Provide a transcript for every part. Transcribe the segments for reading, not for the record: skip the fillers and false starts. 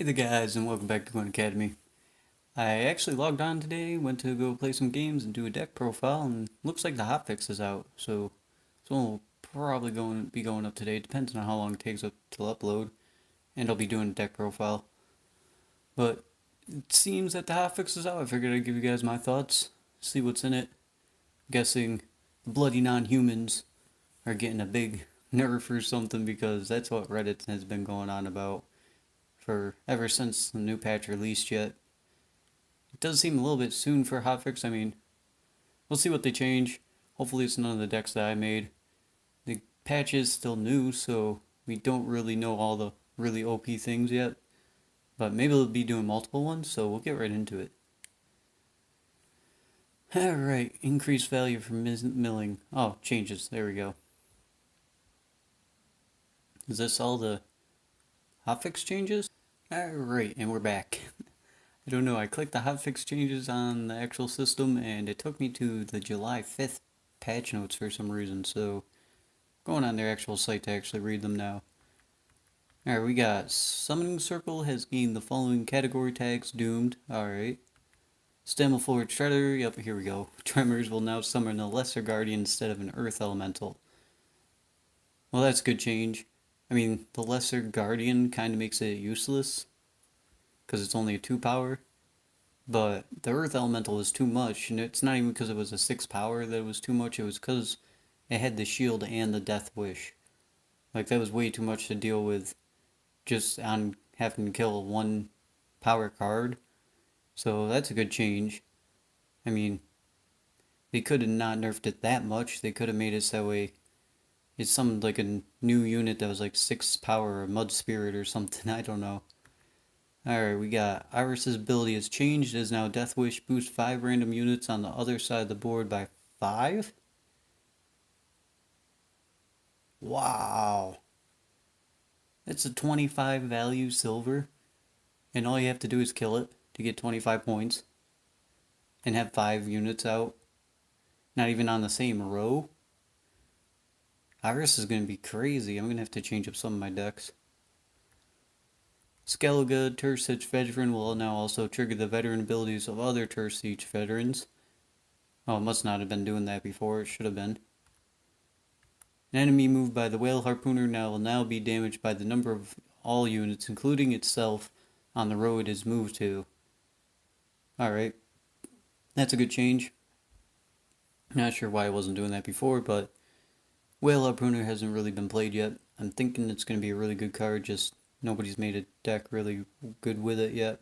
Hey there guys, and welcome back to Gwent Academy. I actually logged on today, went to go play some games and do a deck profile, and looks like the hotfix is out, so someone will probably be going up today. Depends on how long it takes up to upload, and I'll be doing a deck profile. But it seems that the hotfix is out. I figured I'd give you guys my thoughts, see what's in it. I'm guessing the bloody non-humans are getting a big nerf or something because that's what Reddit has been going on about for ever since the new patch released yet. It does seem a little bit soon for a hotfix. I mean, we'll see what they change. Hopefully it's none of the decks that I made. The patch is still new, so we don't really know all the really OP things yet. But maybe they'll be doing multiple ones, so we'll get right into it. Alright, increased value for milling. Oh, changes. There we go. Is this all the hotfix changes? Alright, and we're back. I don't know, I clicked the hotfix changes on the actual system and it took me to the July 5th patch notes for some reason, so going on their actual site to actually read them now. Alright, we got Summoning Circle has gained the following category tags: Doomed, alright. Stammelfloored Shredder, yep, here we go. Tremors will now summon a Lesser Guardian instead of an Earth Elemental. Well, that's a good change. I mean, the Lesser Guardian kind of makes it useless, because it's only a 2 power. But the Earth Elemental was too much, and it's not even because it was a 6 power that it was too much, it was because it had the shield and the Death Wish. Like, that was way too much to deal with just on having to kill one power card. So that's a good change. I mean, they could have not nerfed it that much. They could have made it so that way it's some like a new unit that was like 6 power or Mud Spirit or something. I don't know. Alright, we got Iris's ability has changed. It is now Death Wish boost 5 random units on the other side of the board by 5? Wow. It's a 25 value silver. And all you have to do is kill it to get 25 points. And have 5 units out. Not even on the same row. Iris is going to be crazy. I'm going to have to change up some of my decks. Skellige, Tersic Veteran will now also trigger the veteran abilities of other Tersic veterans. Oh, it must not have been doing that before. It should have been. An enemy moved by the Whale Harpooner will now be damaged by the number of all units, including itself, on the row it is moved to. Alright. That's a good change. Not sure why I wasn't doing that before, but Whale Harpooner hasn't really been played yet. I'm thinking it's going to be a really good card, just nobody's made a deck really good with it yet.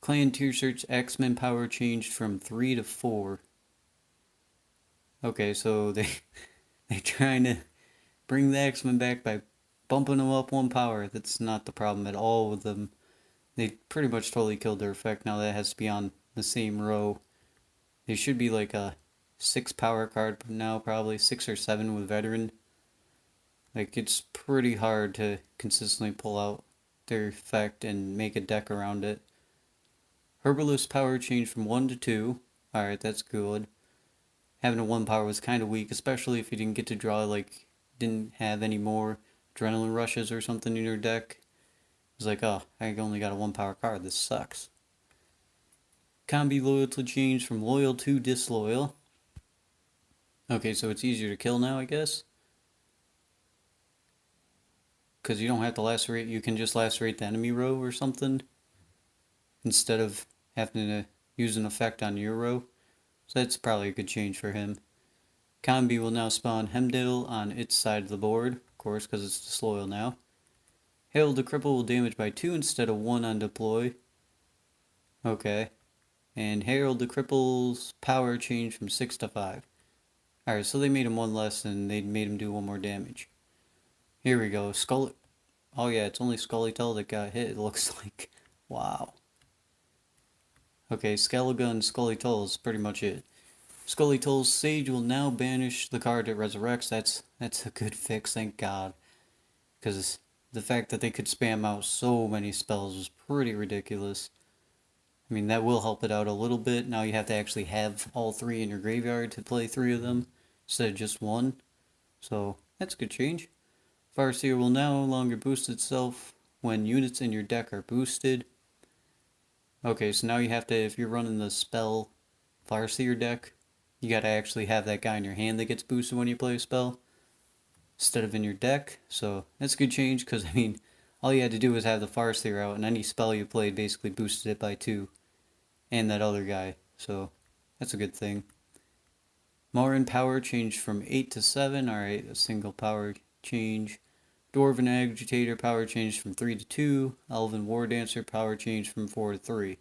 Clan Tier Search X-Men power changed from 3 to 4. Okay, so they're trying to bring the X-Men back by bumping them up 1 power. That's not the problem at all with them. They pretty much totally killed their effect. Now that has to be on the same row. They should be like a 6 power card now, probably 6 or 7 with Veteran. Like, it's pretty hard to consistently pull out their effect and make a deck around it. Herbalist power changed from 1 to 2. Alright, that's good. Having a 1 power was kind of weak, especially if you didn't get to draw, like, didn't have any more adrenaline rushes or something in your deck. It's like, oh, I only got a 1 power card, this sucks. Combi loyalty changed from loyal to disloyal. Okay, so it's easier to kill now, I guess. Because you don't have to lacerate, you can just lacerate the enemy row or something, instead of having to use an effect on your row. So that's probably a good change for him. Combi will now spawn Hemdale on its side of the board, of course, because it's disloyal now. Hail the Cripple will damage by 2 instead of 1 on deploy. Okay. And Herald the Cripple's power changed from 6 to 5. Alright, so they made him 1 less and they made him do 1 more damage. Here we go. Oh yeah, it's only Scullytull that got hit, it looks like. Wow. Okay, Skellige and Scullytull is pretty much it. Scullytull's Sage will now banish the card it resurrects. That's a good fix, thank God. Because the fact that they could spam out so many spells was pretty ridiculous. I mean, that will help it out a little bit. Now you have to actually have all 3 in your graveyard to play 3 of them instead of just 1. So that's a good change. Farseer will no longer boost itself when units in your deck are boosted. Okay, so now you have to, if you're running the spell Farseer deck, you gotta actually have that guy in your hand that gets boosted when you play a spell instead of in your deck. So that's a good change because, I mean, all you had to do was have the Farseer out, and any spell you played basically boosted it by 2, and that other guy. So that's a good thing. Morin power changed from 8 to 7. Alright, a single power change. Dwarven Agitator power changed from 3 to 2. Elven War Dancer power changed from 4 to 3.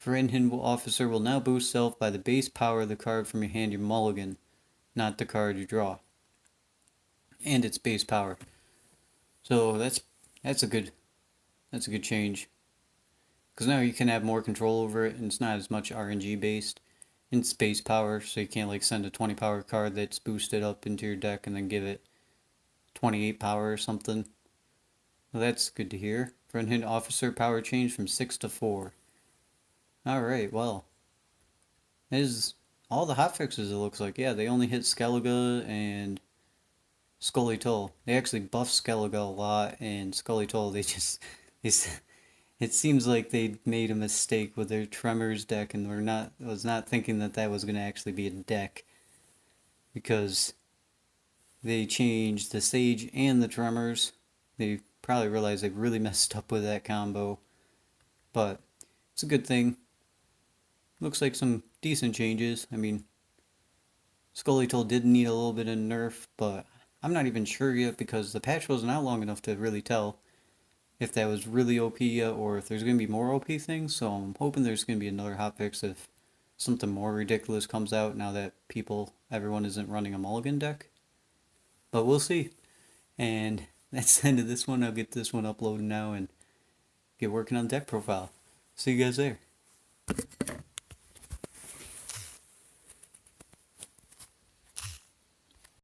Varanhin Officer will now boost self by the base power of the card from your hand you mulligan, not the card you draw. And its base power. So that's a good change. Because now you can have more control over it, and it's not as much RNG based. In space power, so you can't like send a 20 power card that's boosted up into your deck and then give it 28 power or something. Well, that's good to hear. Front hit officer power change from 6 to 4. Alright, well. That is all the hotfixes it looks like. Yeah, they only hit Skellige and Scully Toll. They actually buffed Skellige a lot, and Scully Toll, they just... it seems like they made a mistake with their Tremors deck, and was not thinking that that was going to actually be a deck. Because they changed the Sage and the Tremors. They probably realized they really messed up with that combo. But it's a good thing. Looks like some decent changes. I mean, Scullytool did need a little bit of nerf, but I'm not even sure yet because the patch wasn't out long enough to really tell if that was really OP yet or if there's going to be more OP things. So I'm hoping there's going to be another hotfix if something more ridiculous comes out now that everyone isn't running a mulligan deck. But we'll see. And that's the end of this one. I'll get this one uploaded now and get working on deck profile. See you guys there.